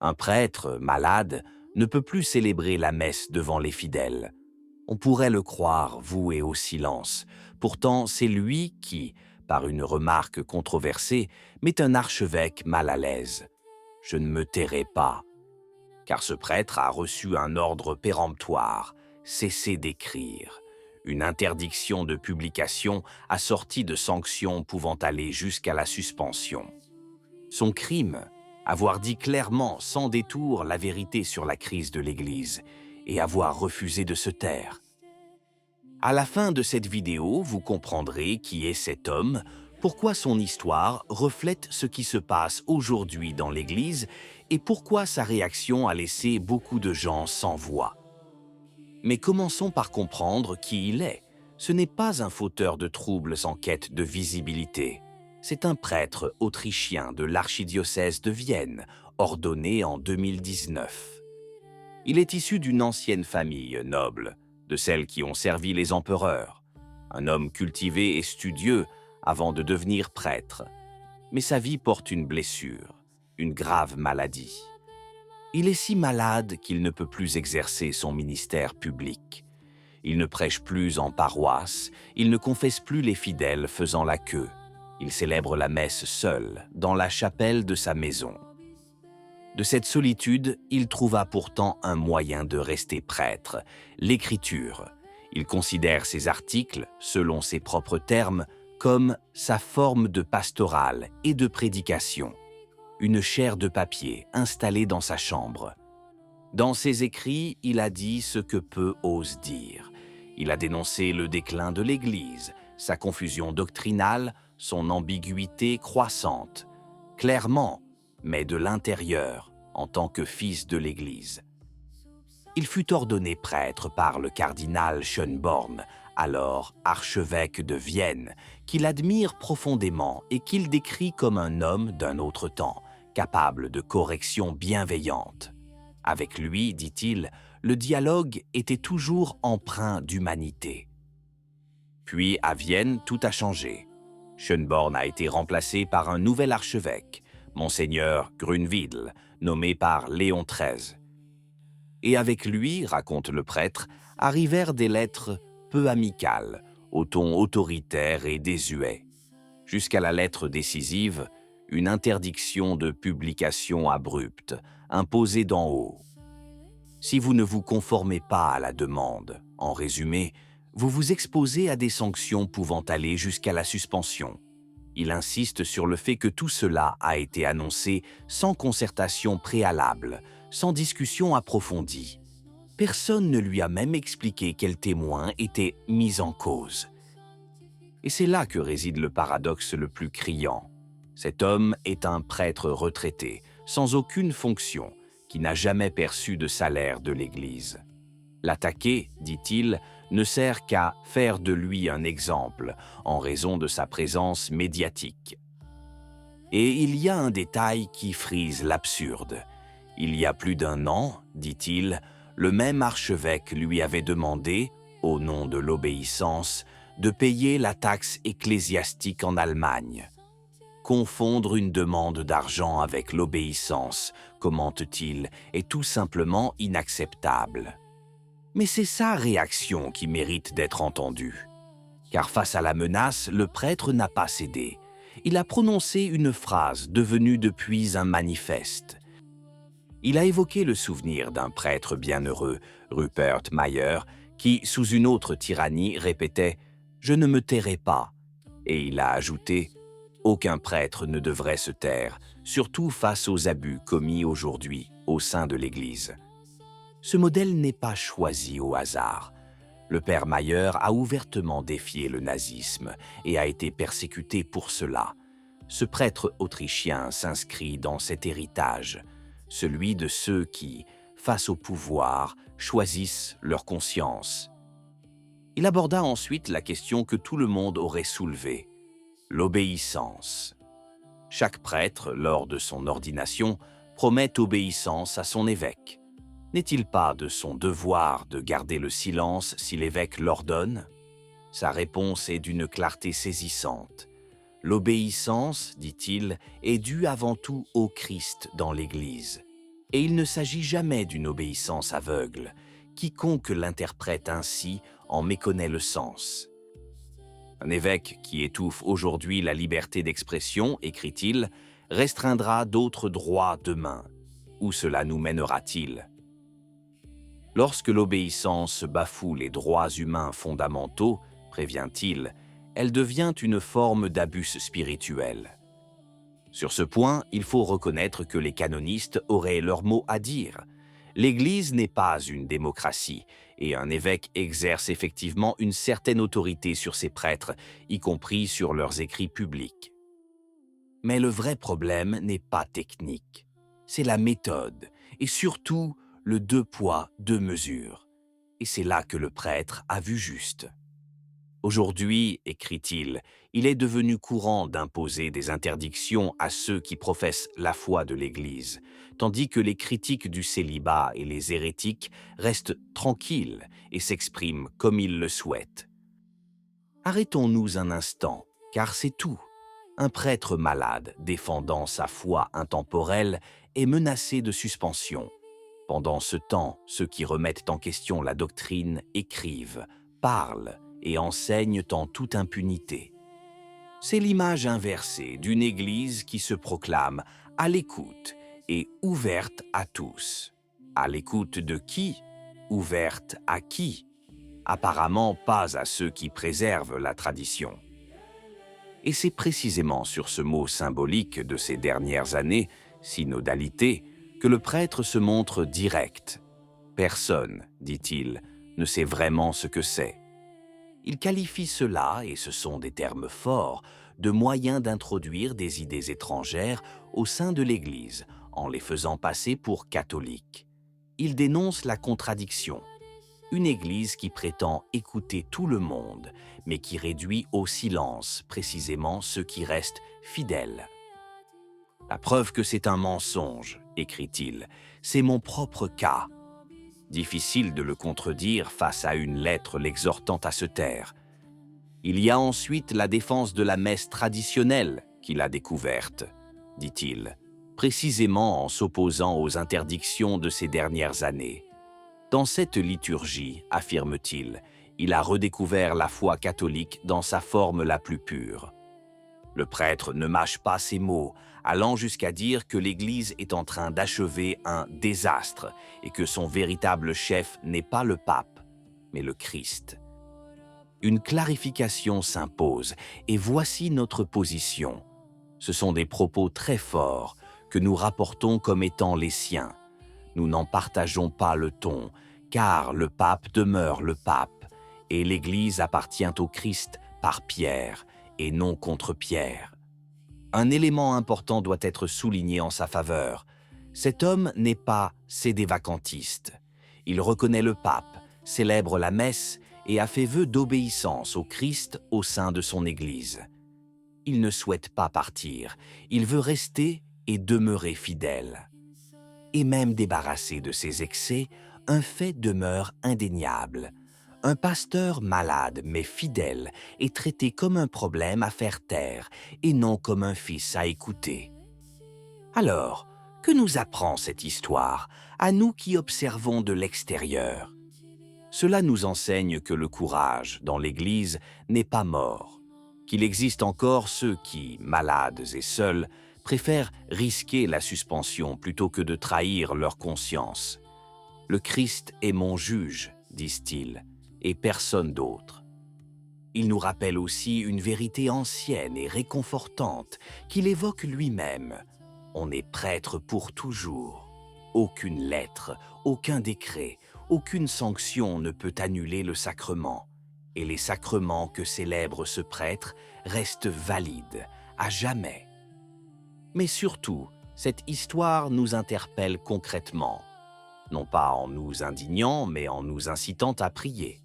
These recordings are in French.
Un prêtre, malade, ne peut plus célébrer la messe devant les fidèles. On pourrait le croire voué au silence. Pourtant, c'est lui qui, par une remarque controversée, met un archevêque mal à l'aise. Je ne me tairai pas, car ce prêtre a reçu un ordre péremptoire, cessez d'écrire. Une interdiction de publication assortie de sanctions pouvant aller jusqu'à la suspension. Son crime, avoir dit clairement, sans détour, la vérité sur la crise de l'Église et avoir refusé de se taire. À la fin de cette vidéo, vous comprendrez qui est cet homme, pourquoi son histoire reflète ce qui se passe aujourd'hui dans l'Église et pourquoi sa réaction a laissé beaucoup de gens sans voix. Mais commençons par comprendre qui il est. Ce n'est pas un fauteur de troubles en quête de visibilité. C'est un prêtre autrichien de l'archidiocèse de Vienne, ordonné en 2019. Il est issu d'une ancienne famille noble, de celles qui ont servi les empereurs. Un homme cultivé et studieux avant de devenir prêtre. Mais sa vie porte une blessure, une grave maladie. Il est si malade qu'il ne peut plus exercer son ministère public. Il ne prêche plus en paroisse, il ne confesse plus les fidèles faisant la queue. Il célèbre la messe seul, dans la chapelle de sa maison. De cette solitude, il trouva pourtant un moyen de rester prêtre, l'écriture. Il considère ses articles, selon ses propres termes, comme sa forme de pastorale et de prédication. Une chaire de papier installée dans sa chambre. Dans ses écrits, il a dit ce que peu osent dire. Il a dénoncé le déclin de l'Église, sa confusion doctrinale, son ambiguïté croissante, clairement, mais de l'intérieur, en tant que fils de l'Église. Il fut ordonné prêtre par le cardinal Schönborn, alors archevêque de Vienne, qu'il admire profondément et qu'il décrit comme un homme d'un autre temps, capable de correction bienveillante. Avec lui, dit-il, le dialogue était toujours empreint d'humanité. Puis, à Vienne, tout a changé. Schönborn a été remplacé par un nouvel archevêque, Monseigneur Grünwidl, nommé par Léon XIII. Et avec lui, raconte le prêtre, arrivèrent des lettres peu amicales, au ton autoritaire et désuet. Jusqu'à la lettre décisive, une interdiction de publication abrupte, imposée d'en haut. Si vous ne vous conformez pas à la demande, en résumé, vous vous exposez à des sanctions pouvant aller jusqu'à la suspension. Il insiste sur le fait que tout cela a été annoncé sans concertation préalable, sans discussion approfondie. Personne ne lui a même expliqué quel témoin était mis en cause. Et c'est là que réside le paradoxe le plus criant. Cet homme est un prêtre retraité, sans aucune fonction, qui n'a jamais perçu de salaire de l'Église. L'attaquer, dit-il, ne sert qu'à faire de lui un exemple, en raison de sa présence médiatique. Et il y a un détail qui frise l'absurde. Il y a plus d'1 an, dit-il, le même archevêque lui avait demandé, au nom de l'obéissance, de payer la taxe ecclésiastique en Allemagne. Confondre une demande d'argent avec l'obéissance, commente-t-il, est tout simplement inacceptable. Mais c'est sa réaction qui mérite d'être entendue. Car face à la menace, le prêtre n'a pas cédé. Il a prononcé une phrase devenue depuis un manifeste. Il a évoqué le souvenir d'un prêtre bienheureux, Rupert Mayer, qui, sous une autre tyrannie, répétait « Je ne me tairai pas ». Et il a ajouté « Aucun prêtre ne devrait se taire, surtout face aux abus commis aujourd'hui au sein de l'Église ». Ce modèle n'est pas choisi au hasard. Le père Mayer a ouvertement défié le nazisme et a été persécuté pour cela. Ce prêtre autrichien s'inscrit dans cet héritage, celui de ceux qui, face au pouvoir, choisissent leur conscience. Il aborda ensuite la question que tout le monde aurait soulevée, l'obéissance. Chaque prêtre, lors de son ordination, promet obéissance à son évêque. N'est-il pas de son devoir de garder le silence si l'évêque l'ordonne? Sa réponse est d'une clarté saisissante. L'obéissance, dit-il, est due avant tout au Christ dans l'Église. Et il ne s'agit jamais d'une obéissance aveugle. Quiconque l'interprète ainsi en méconnaît le sens. Un évêque qui étouffe aujourd'hui la liberté d'expression, écrit-il, restreindra d'autres droits demain. Où cela nous mènera-t-il? Lorsque l'obéissance bafoue les droits humains fondamentaux, prévient-il, elle devient une forme d'abus spirituel. Sur ce point, il faut reconnaître que les canonistes auraient leur mot à dire. L'Église n'est pas une démocratie, et un évêque exerce effectivement une certaine autorité sur ses prêtres, y compris sur leurs écrits publics. Mais le vrai problème n'est pas technique, c'est la méthode, et surtout le 2 poids, 2 mesures. Et c'est là que le prêtre a vu juste. Aujourd'hui, écrit-il, il est devenu courant d'imposer des interdictions à ceux qui professent la foi de l'Église, tandis que les critiques du célibat et les hérétiques restent tranquilles et s'expriment comme ils le souhaitent. Arrêtons-nous un instant, car c'est tout. Un prêtre malade, défendant sa foi intemporelle, est menacé de suspension. Pendant ce temps, ceux qui remettent en question la doctrine écrivent, parlent et enseignent en toute impunité. C'est l'image inversée d'une Église qui se proclame à l'écoute et ouverte à tous. À l'écoute de qui? Ouverte à qui? Apparemment pas à ceux qui préservent la tradition. Et c'est précisément sur ce mot symbolique de ces dernières années, synodalité, que le prêtre se montre direct. Personne, dit-il, ne sait vraiment ce que c'est. Il qualifie cela, et ce sont des termes forts, de moyens d'introduire des idées étrangères au sein de l'Église, en les faisant passer pour catholiques. Il dénonce la contradiction. Une Église qui prétend écouter tout le monde, mais qui réduit au silence précisément ceux qui restent fidèles. La preuve que c'est un mensonge, écrit-il, c'est mon propre cas. Difficile de le contredire face à une lettre l'exhortant à se taire. Il y a ensuite la défense de la messe traditionnelle qu'il a découverte, dit-il, précisément en s'opposant aux interdictions de ces dernières années. Dans cette liturgie, affirme-t-il, il a redécouvert la foi catholique dans sa forme la plus pure. Le prêtre ne mâche pas ses mots, allant jusqu'à dire que l'Église est en train d'achever un désastre et que son véritable chef n'est pas le pape, mais le Christ. Une clarification s'impose, et voici notre position. Ce sont des propos très forts que nous rapportons comme étant les siens. Nous n'en partageons pas le ton, car le pape demeure le pape, et l'Église appartient au Christ par Pierre, et non contre Pierre. Un élément important doit être souligné en sa faveur. Cet homme n'est pas sédévacantiste. Il reconnaît le pape, célèbre la messe et a fait vœu d'obéissance au Christ au sein de son Église. Il ne souhaite pas partir, il veut rester et demeurer fidèle. Et même débarrassé de ses excès, un fait demeure indéniable. Un pasteur malade mais fidèle est traité comme un problème à faire taire et non comme un fils à écouter. Alors, que nous apprend cette histoire, à nous qui observons de l'extérieur? Cela nous enseigne que le courage, dans l'Église, n'est pas mort, qu'il existe encore ceux qui, malades et seuls, préfèrent risquer la suspension plutôt que de trahir leur conscience. Le Christ est mon juge, disent-ils, et personne d'autre. Il nous rappelle aussi une vérité ancienne et réconfortante qu'il évoque lui-même. On est prêtre pour toujours. Aucune lettre, aucun décret, aucune sanction ne peut annuler le sacrement. Et les sacrements que célèbre ce prêtre restent valides, à jamais. Mais surtout, cette histoire nous interpelle concrètement, non pas en nous indignant, mais en nous incitant à prier.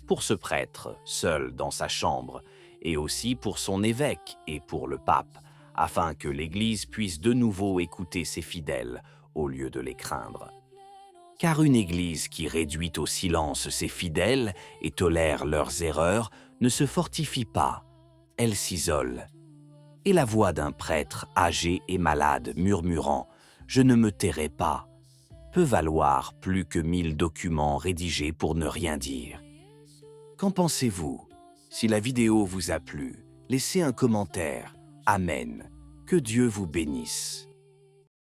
Pour ce prêtre, seul dans sa chambre, et aussi pour son évêque et pour le pape, afin que l'Église puisse de nouveau écouter ses fidèles au lieu de les craindre. Car une Église qui réduit au silence ses fidèles et tolère leurs erreurs ne se fortifie pas, elle s'isole. Et la voix d'un prêtre âgé et malade murmurant « Je ne me tairai pas », peut valoir plus que 1000 documents rédigés pour ne rien dire. Qu'en pensez-vous? Si la vidéo vous a plu, laissez un commentaire. Amen. Que Dieu vous bénisse.